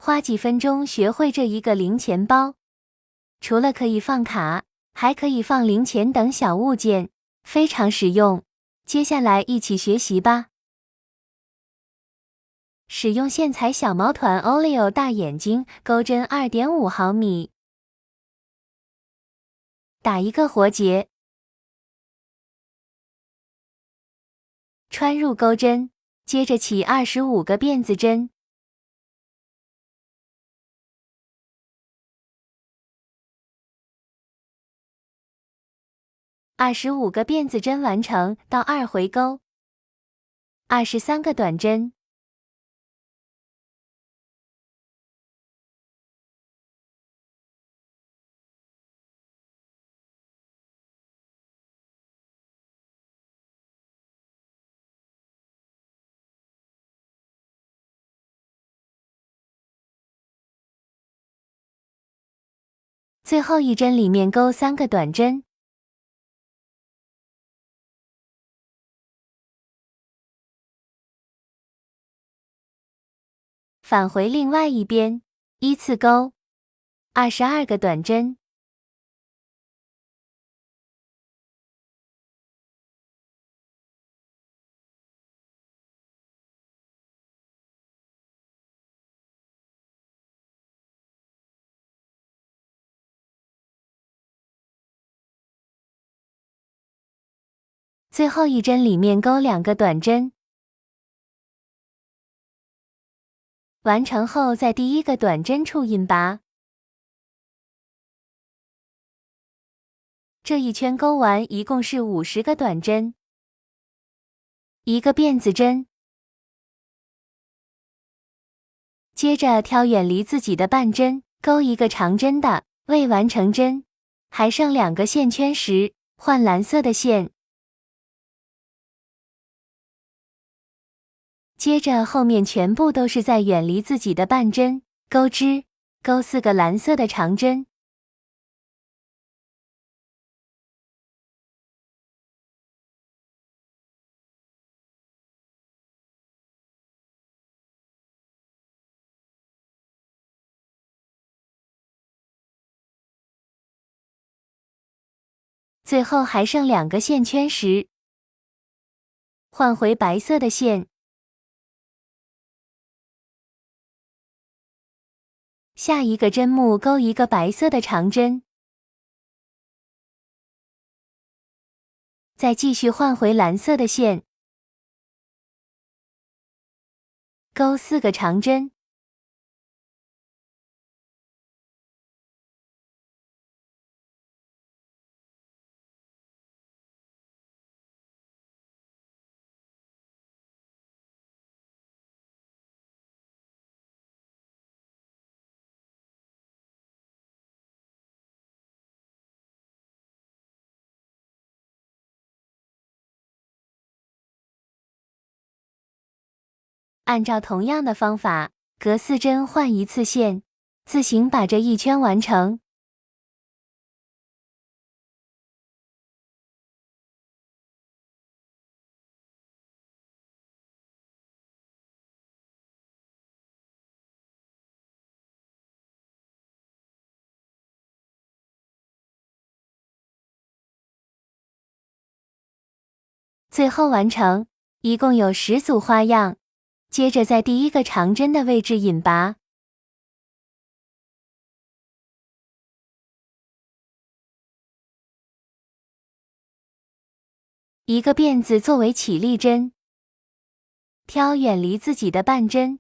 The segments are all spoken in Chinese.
花几分钟学会这一个零钱包。除了可以放卡，还可以放零钱等小物件，非常实用。接下来一起学习吧。使用线材小毛团 Oleo 大眼睛钩针 2.5 毫米，打一个活结，穿入钩针，接着起25个辫子针。25个辫子针完成，到2回钩，23个短针，最后一针里面钩3个短针。返回另外一边，依次钩22个短针，最后一针里面钩2个短针。完成后，在第一个短针处引拔。这一圈钩完一共是50个短针，一个辫子针。接着挑远离自己的半针，钩一个长针的，未完成针。还剩2个线圈时，换蓝色的线。接着后面全部都是在远离自己的半针，钩织，钩4个蓝色的长针。最后还剩2个线圈时，换回白色的线。下一个针目钩一个白色的长针，再继续换回蓝色的线，钩4个长针，按照同样的方法，隔4针换一次线，自行把这一圈完成。最后完成，一共有10组花样。接着在第一个长针的位置引拔，一个辫子作为起立针，挑远离自己的半针，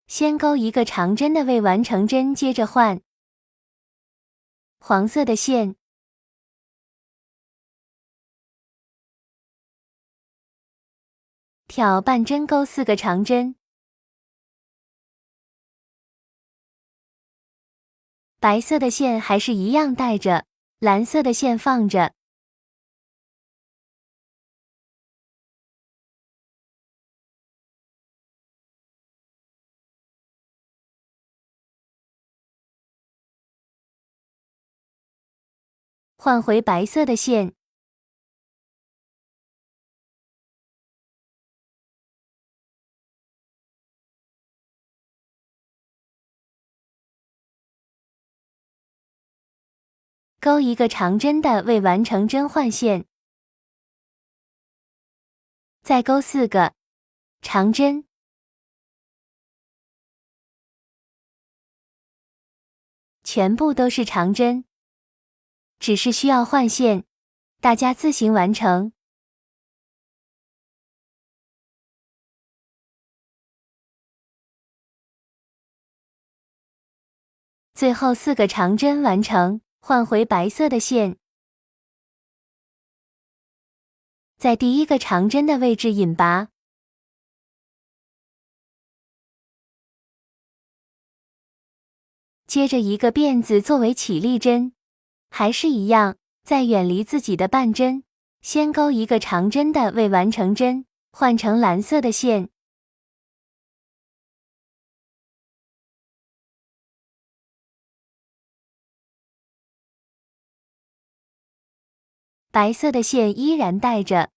先钩一个长针的未完成针，接着换黄色的线，挑半针钩4个长针，白色的线还是一样带着，蓝色的线放着。换回白色的线，钩一个长针的未完成针换线，再钩4个长针，全部都是长针，只是需要换线，大家自行完成。最后4个长针完成，换回白色的线，在第一个长针的位置引拔，接着一个辫子作为起立针，还是一样，在远离自己的半针，先钩一个长针的未完成针，换成蓝色的线。白色的线依然带着，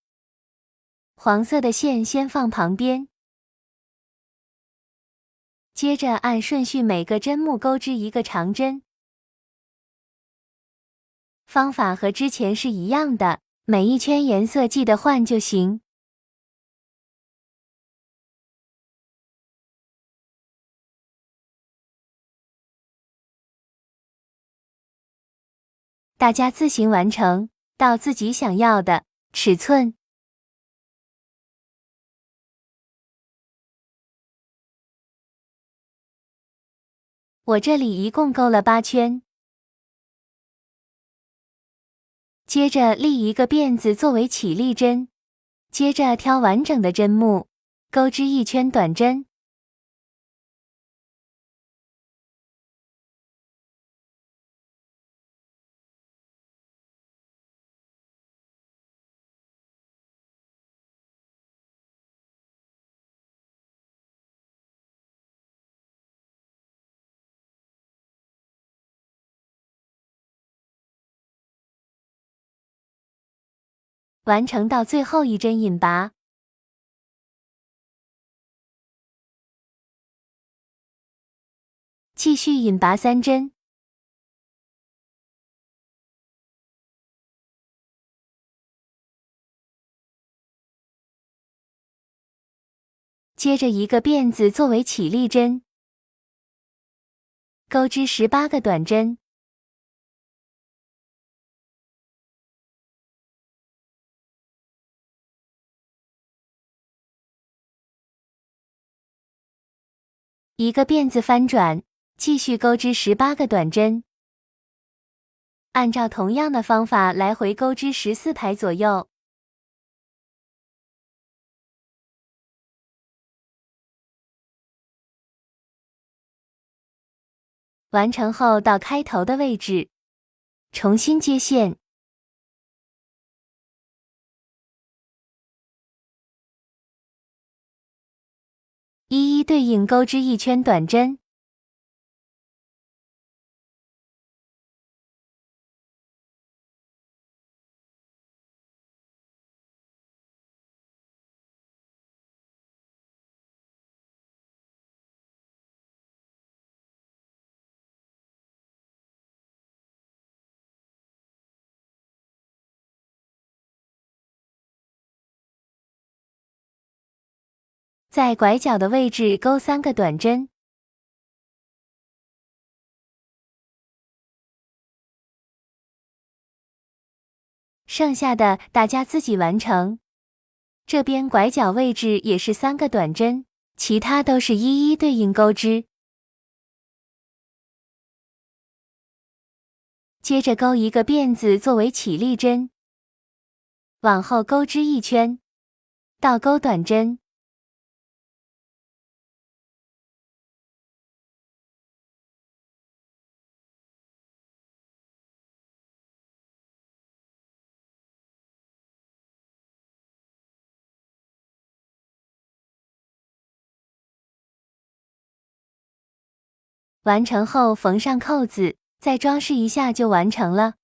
黄色的线先放旁边，接着按顺序每个针目钩织一个长针。方法和之前是一样的，每一圈颜色记得换就行。大家自行完成，到自己想要的尺寸。我这里一共钩了8圈。接着立一个辫子作为起立针，接着挑完整的针目，钩织1圈短针。完成到最后一针引拔，继续引拔3针，接着一个辫子作为起立针，钩织18个短针。一个辫子翻转，继续钩织18个短针。按照同样的方法来回钩织14排左右。完成后到开头的位置，重新接线。一一对应钩织1圈短针。在拐角的位置钩3个短针。剩下的大家自己完成。这边拐角位置也是3个短针，其他都是一一对应钩织。接着钩一个辫子作为起立针，往后钩织1圈，倒钩短针。完成后缝上扣子，再装饰一下就完成了。